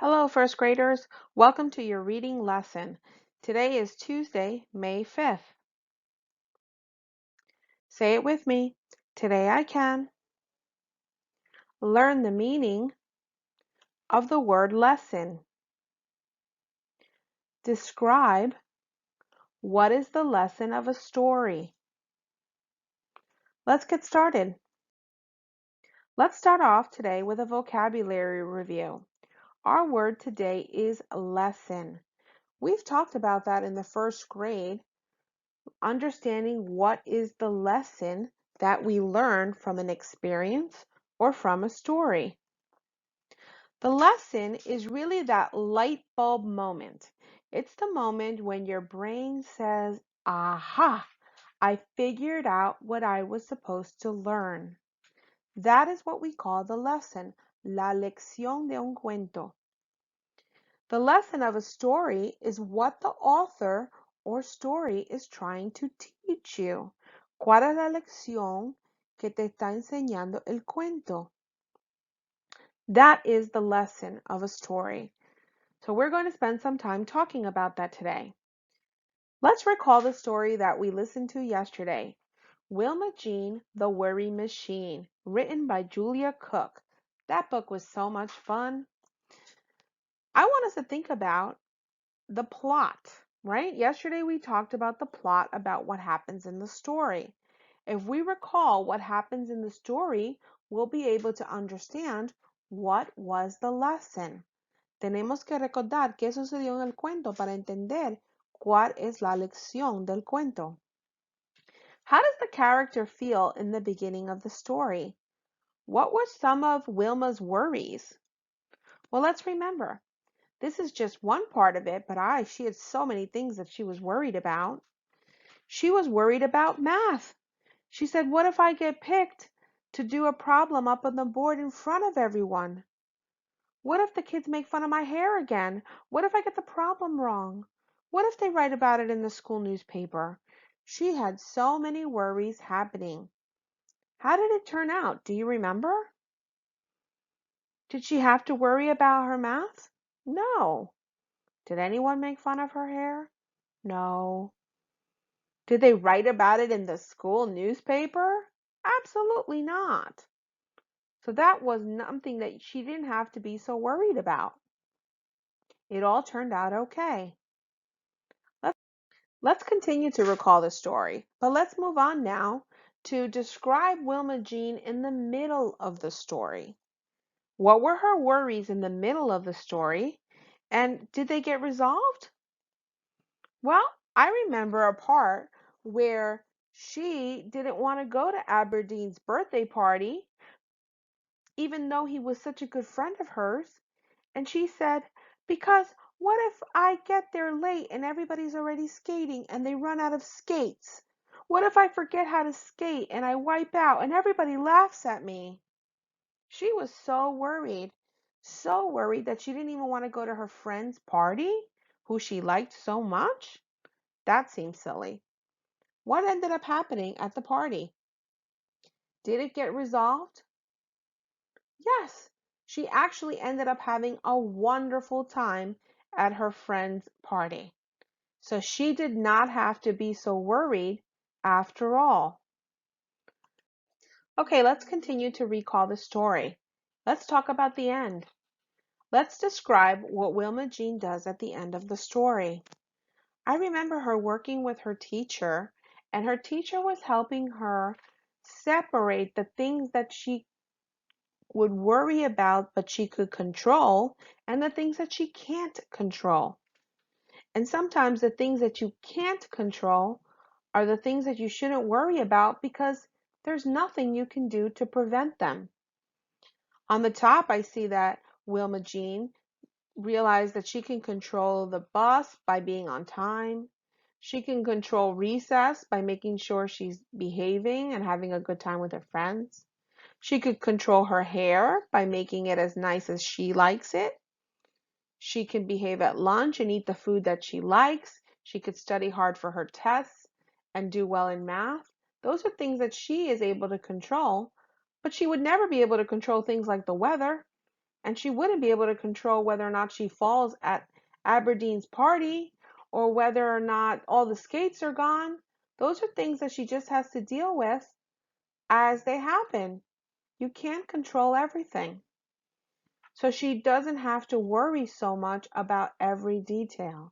Hello, first graders. Welcome to your reading lesson. Today is Tuesday, May 5th. Say it with me. Today I can learn the meaning of the word lesson. Describe what is the lesson of a story. Let's get started. Let's start off today with a vocabulary review. Our word today is lesson. We've talked about that in the first grade. Understanding what is the lesson that we learn from an experience or from a story. The lesson is really that light bulb moment. It's the moment when your brain says, aha, I figured out what I was supposed to learn. That is what we call the lesson, la lección de un cuento. The lesson of a story is what the author or story is trying to teach you. ¿Cuál es la lección que te está enseñando el cuento? That is the lesson of a story. So we're going to spend some time talking about that today. Let's recall the story that we listened to yesterday. Wilma Jean, the Worry Machine, written by Julia Cook. That book was so much fun. I want us to think about the plot, right? Yesterday we talked about the plot, about what happens in the story. If we recall what happens in the story, we'll be able to understand what was the lesson. Tenemos que recordar qué sucedió en el cuento para entender cuál es la lección del cuento. How does the character feel in the beginning of the story? What were some of Wilma's worries? Well, let's remember. This is just one part of it, but she had so many things that she was worried about. She was worried about math. She said, what if I get picked to do a problem up on the board in front of everyone? What if the kids make fun of my hair again? What if I get the problem wrong? What if they write about it in the school newspaper? She had so many worries happening. How did it turn out? Do you remember? Did she have to worry about her math? No. Did anyone make fun of her hair? No. Did they write about it in the school newspaper? Absolutely not. So that was something that she didn't have to be so worried about. It all turned out okay. Let's continue to recall the story, but let's move on now to describe Wilma Jean in the middle of the story. What were her worries in the middle of the story, and did they get resolved? Well, I remember a part where she didn't want to go to Aberdeen's birthday party, even though he was such a good friend of hers. And she said, because what if I get there late and everybody's already skating and they run out of skates? What if I forget how to skate and I wipe out and everybody laughs at me? She was so worried that she didn't even want to go to her friend's party, who she liked so much. That seems silly. What ended up happening at the party? Did it get resolved? Yes, she actually ended up having a wonderful time at her friend's party. So she did not have to be so worried after all. Okay, let's continue to recall the story. Let's talk about the end. Let's describe what Wilma Jean does at the end of the story. I remember her working with her teacher, and her teacher was helping her separate the things that she would worry about but she could control, and the things that she can't control. And sometimes the things that you can't control are the things that you shouldn't worry about because there's nothing you can do to prevent them. On the top, I see that Wilma Jean realized that she can control the bus by being on time. She can control recess by making sure she's behaving and having a good time with her friends. She could control her hair by making it as nice as she likes it. She can behave at lunch and eat the food that she likes. She could study hard for her tests and do well in math. Those are things that she is able to control, but she would never be able to control things like the weather. And she wouldn't be able to control whether or not she falls at Aberdeen's party or whether or not all the skates are gone. Those are things that she just has to deal with as they happen. You can't control everything. So she doesn't have to worry so much about every detail.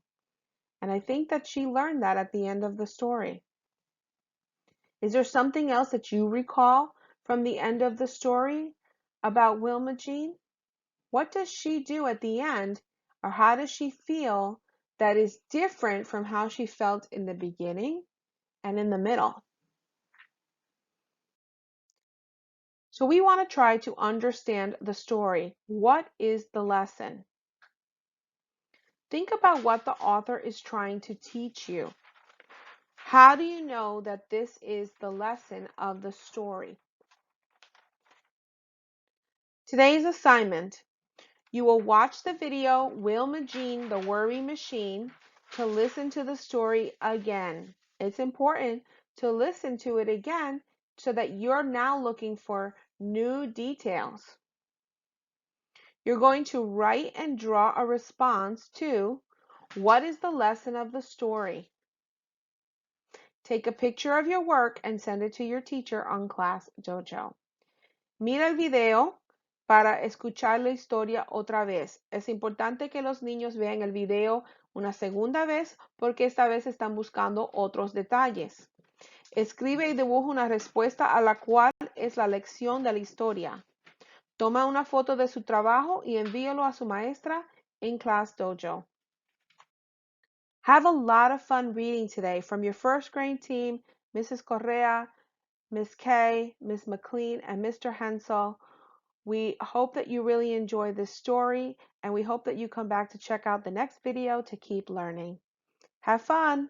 And I think that she learned that at the end of the story. Is there something else that you recall from the end of the story about Wilma Jean? What does she do at the end, or how does she feel that is different from how she felt in the beginning and in the middle? So we want to try to understand the story. What is the lesson? Think about what the author is trying to teach you. How do you know that this is the lesson of the story? Today's assignment: you will watch the video Wilma Jean, the Worry Machine to listen to the story again. It's important to listen to it again so that you're now looking for new details. You're going to write and draw a response to what is the lesson of the story. Take a picture of your work and send it to your teacher on Class Dojo. Mira el video para escuchar la historia otra vez. Es importante que los niños vean el video una segunda vez porque esta vez están buscando otros detalles. Escribe y dibuja una respuesta a la cual es la lección de la historia. Toma una foto de su trabajo y envíalo a su maestra en Class Dojo. Have a lot of fun reading today from your first grade team, Mrs. Correa, Miss Kay, Miss McLean, and Mr. Hensel. We hope that you really enjoy this story, and we hope that you come back to check out the next video to keep learning. Have fun!